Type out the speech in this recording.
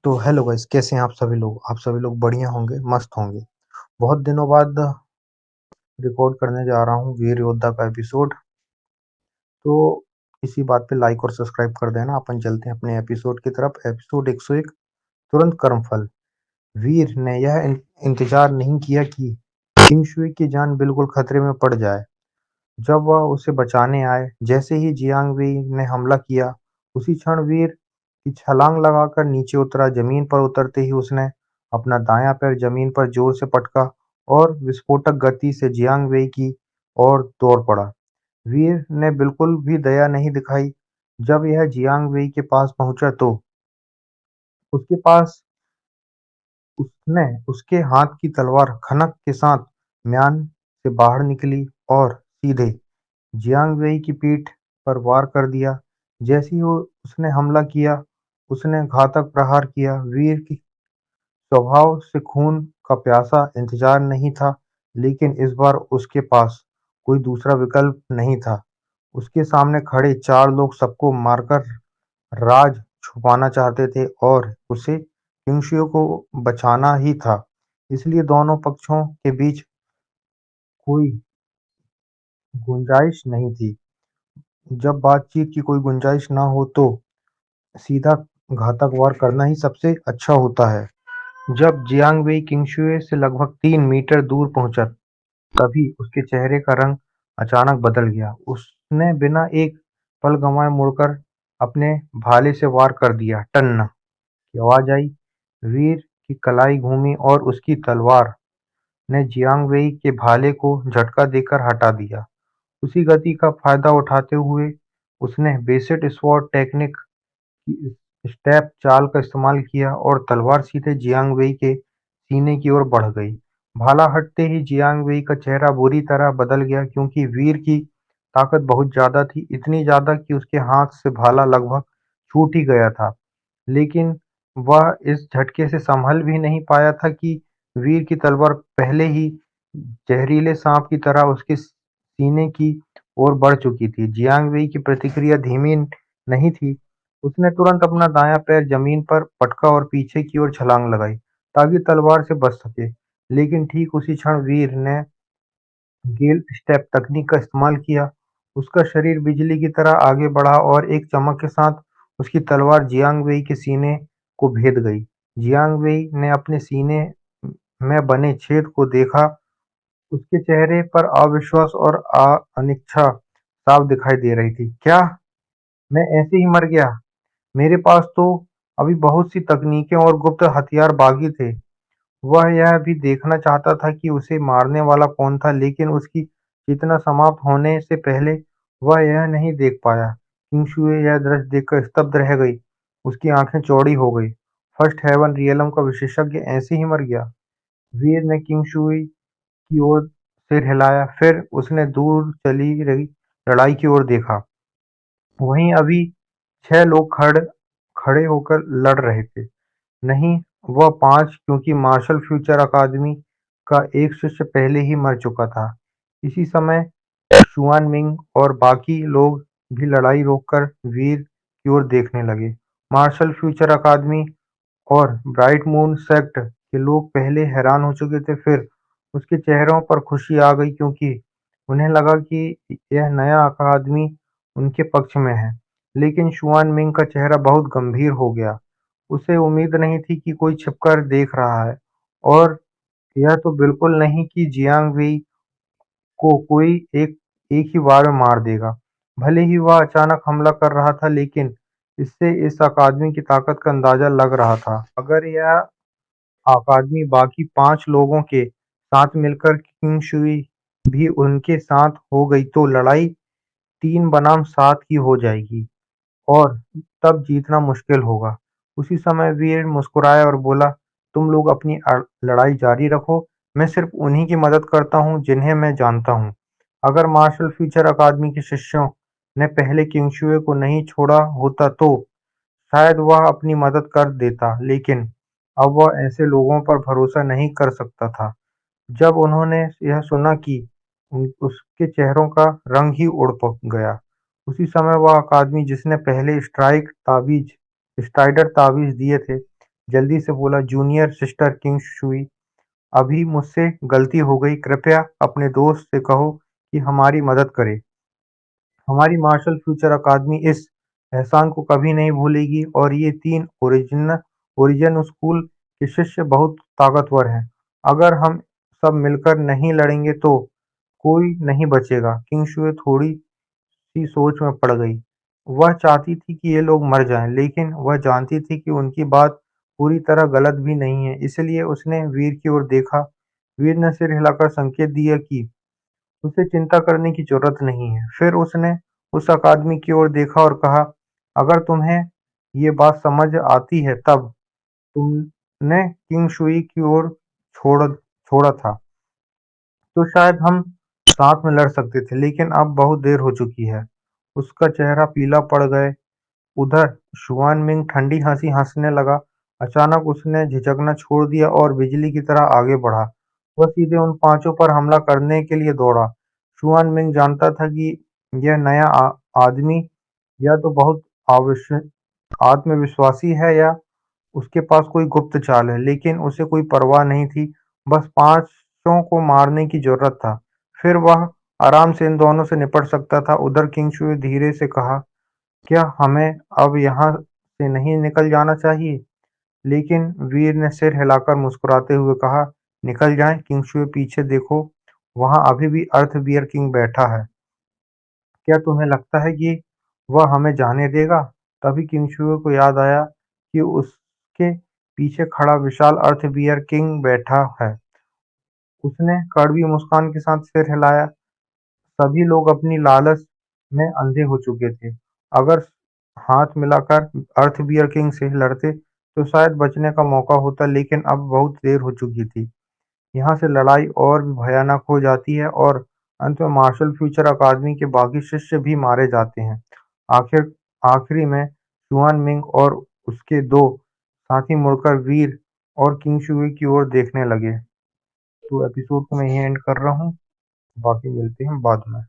तो hello guys, कैसे हैं आप सभी लोग? आप सभी लोग बढ़िया होंगे, मस्त होंगे। बहुत दिनों बाद रिकॉर्ड करने जा रहा हूँ वीर योद्धा का एपिसोड। तो इसी बात पे लाइक और सब्सक्राइब कर देना। अपन चलते हैं अपने एपिसोड की तरफ। एपिसोड 101, तुरंत कर्मफल। वीर ने यह इंतजार नहीं किया कि किंगशुई की जान बिल्कुल खतरे में पड़ जाए। जब वह उसे बचाने आए, जैसे ही जियांग वेई ने हमला किया, उसी क्षण वीर की छलांग लगाकर नीचे उतरा। जमीन पर उतरते ही उसने अपना दायां पैर जमीन पर जोर से पटका और विस्फोटक गति से जियांग वेई की ओर दौड़ पड़ा। वीर ने बिल्कुल भी दया नहीं दिखाई। जब यह जियांग वेई के पास पहुंचा तो उसके पास उसने उसके हाथ की तलवार खनक के साथ म्यान से बाहर निकली और सीधे जियांग वेई की पीठ पर वार कर दिया। जैसे ही उसने हमला किया, उसने घातक प्रहार किया। वीर की स्वभाव से खून का प्यासा इंतजार नहीं था, लेकिन इस बार उसके पास कोई दूसरा विकल्प नहीं था। उसके सामने खड़े चार लोग सबको मारकर राज छुपाना चाहते थे और उसे किंगशियो को बचाना ही था। इसलिए दोनों पक्षों के बीच कोई गुंजाइश नहीं थी। जब बातचीत की कोई गुंजाइश ना हो तो सीधा घातक वार करना ही सबसे अच्छा होता है। जब जियांग वेई किंगशुए से लगभग 3 मीटर दूर पहुंचा, तभी उसके चेहरे का रंग अचानक बदल गया। उसने बिना एक पल गंवाए मुड़कर अपने भाले से वार कर दिया। टन की आवाज आई। वीर की कलाई घूमी और उसकी तलवार ने जियांग वेई के भाले को झटका देकर हटा दिया। उसी गति का फायदा उठाते हुए उसने बेसिट स्वॉर्ड टेक्निक की स्टेप चाल का इस्तेमाल किया और तलवार सीधे जियांग वेई के सीने की ओर बढ़ गई। भाला हटते ही जियांग वेई का चेहरा बुरी तरह बदल गया, क्योंकि वीर की ताकत बहुत ज्यादा थी, इतनी ज्यादा कि उसके हाथ से भाला लगभग छूट ही गया था। लेकिन वह इस झटके से संभल भी नहीं पाया था कि वीर की तलवार पहले ही जहरीले सांप की तरह उसके सीने की ओर बढ़ चुकी थी। जियांग वेई की प्रतिक्रिया धीमी नहीं थी। उसने तुरंत अपना दायां पैर जमीन पर पटका और पीछे की ओर छलांग लगाई ताकि तलवार से बच सके। लेकिन ठीक उसी क्षण वीर ने गेल स्टेप तकनीक का इस्तेमाल किया। उसका शरीर बिजली की तरह आगे बढ़ा और एक चमक के साथ उसकी तलवार जियांग वेई के सीने को भेद गई। जियांग वेई ने अपने सीने में बने छेद को देखा। उसके चेहरे पर अविश्वास और अनिच्छा साफ दिखाई दे रही थी। क्या मैं ऐसे ही मर गया? मेरे पास तो अभी बहुत सी तकनीकें और गुप्त हथियार बाकी थे। वह यह भी देखना चाहता था कि उसे मारने वाला कौन था, लेकिन उसकी चेतना समाप्त होने से पहले वह यह नहीं देख पाया। किंगशुए यह दृश्य देखकर स्तब्ध रह गई। उसकी आंखें चौड़ी हो गई। फर्स्ट हेवन रियलम का विशेषज्ञ ऐसे ही मर गया। वीर ने किंगशुई की ओर सिर हिलाया, फिर उसने दूर चली रही लड़ाई की ओर देखा। वहीं अभी 6 लोग खड़े होकर लड़ रहे थे। नहीं, वह 5, क्योंकि मार्शल फ्यूचर अकादमी का एक शिष्य पहले ही मर चुका था। इसी समय शुआन मिंग और बाकी लोग भी लड़ाई रोककर वीर की ओर देखने लगे। मार्शल फ्यूचर अकादमी और ब्राइट मून सेक्ट के लोग पहले हैरान हो चुके थे, फिर उसके चेहरों पर खुशी आ गई, क्योंकि उन्हें लगा कि यह नया अकादमी उनके पक्ष में है। लेकिन शुआन मिंग का चेहरा बहुत गंभीर हो गया। उसे उम्मीद नहीं थी कि कोई छिपकर देख रहा है, और यह तो बिल्कुल नहीं कि जियांग वेई को कोई एक एक ही बार में मार देगा। भले ही वह अचानक हमला कर रहा था, लेकिन इससे इस अकादमी की ताकत का अंदाजा लग रहा था। अगर यह अकादमी बाकी 5 लोगों के साथ मिलकर किंगशुई भी उनके साथ हो गई तो लड़ाई 3 बनाम 7 की हो जाएगी और तब जीतना मुश्किल होगा। उसी समय वीर मुस्कुराया और बोला, तुम लोग अपनी लड़ाई जारी रखो। मैं सिर्फ उन्हीं की मदद करता हूँ जिन्हें मैं जानता हूँ। अगर मार्शल फ्यूचर अकादमी के शिष्यों ने पहले किंगशुए को नहीं छोड़ा होता तो शायद वह अपनी मदद कर देता, लेकिन अब वह ऐसे लोगों पर भरोसा नहीं कर सकता था। जब उन्होंने यह सुना कि उसके चेहरों का रंग ही उड़ गया। उसी समय वह अकादमी जिसने पहले स्ट्राइडर ताबीज दिए थे, जल्दी से बोला, जूनियर सिस्टर किंग शुई, अभी मुझसे गलती हो गई, कृपया अपने दोस्त से कहो कि हमारी मदद करे। हमारी मार्शल फ्यूचर अकादमी इस एहसान को कभी नहीं भूलेगी और ये तीन ओरिजिन स्कूल के शिष्य बहुत ताकतवर हैं। अगर हम सब मिलकर नहीं लड़ेंगे तो कोई नहीं बचेगा। किंग शुए थोड़ी सी सोच में पड़ गई। वह चाहती थी कि ये लोग मर जाएं, लेकिन वह जानती थी कि उनकी बात पूरी तरह गलत भी नहीं है। इसलिए उसने वीर की ओर देखा। वीर ने सिर हिलाकर संकेत दिया कि उसे चिंता करने की जरूरत नहीं है। फिर उसने उस अकादमी की ओर देखा और कहा, अगर तुम्हें ये बात समझ आती है तब तुमने किंग शुई की ओर छोड़ा था, तो शायद हम साथ में लड़ सकते थे, लेकिन अब बहुत देर हो चुकी है। उसका चेहरा पीला पड़ गए। उधर शुआन मिंग ठंडी हंसी हंसने लगा। अचानक उसने झिझकना छोड़ दिया और बिजली की तरह आगे बढ़ा। वह सीधे उन पांचों पर हमला करने के लिए दौड़ा। शुआन मिंग जानता था कि यह नया आदमी या तो बहुत आत्मविश्वासी है या उसके पास कोई गुप्त चाल है, लेकिन उसे कोई परवाह नहीं थी। बस पांचों को मारने की जरूरत था। फिर वह आराम से इन दोनों से निपट सकता था। उधर किंगशुई धीरे से कहा, क्या हमें अब यहाँ से नहीं निकल जाना चाहिए? लेकिन वीर ने सिर हिलाकर मुस्कुराते हुए कहा, निकल जाएं। किंगशुई, पीछे देखो, वहां अभी भी अर्थ बियर किंग बैठा है। क्या तुम्हें लगता है कि वह हमें जाने देगा? तभी किंगशुई को याद आया कि उसके पीछे खड़ा विशाल अर्थ बियर किंग बैठा है। उसने कड़वी मुस्कान के साथ सिर हिलाया। सभी लोग अपनी लालच में अंधे हो चुके थे। अगर हाथ मिलाकर अर्थ बियर किंग से लड़ते तो शायद बचने का मौका होता, लेकिन अब बहुत देर हो चुकी थी। यहाँ से लड़ाई और भी भयानक हो जाती है और अंत में मार्शल फ्यूचर अकादमी के बाकी शिष्य भी मारे जाते हैं। आखिर आखिरी में शुआन मिंग और उसके दो साथी मुड़कर वीर और किंगशुई की ओर देखने लगे। तो एपिसोड को मैं यहीं एंड कर रहा हूँ। बाकी मिलते हैं बाद में।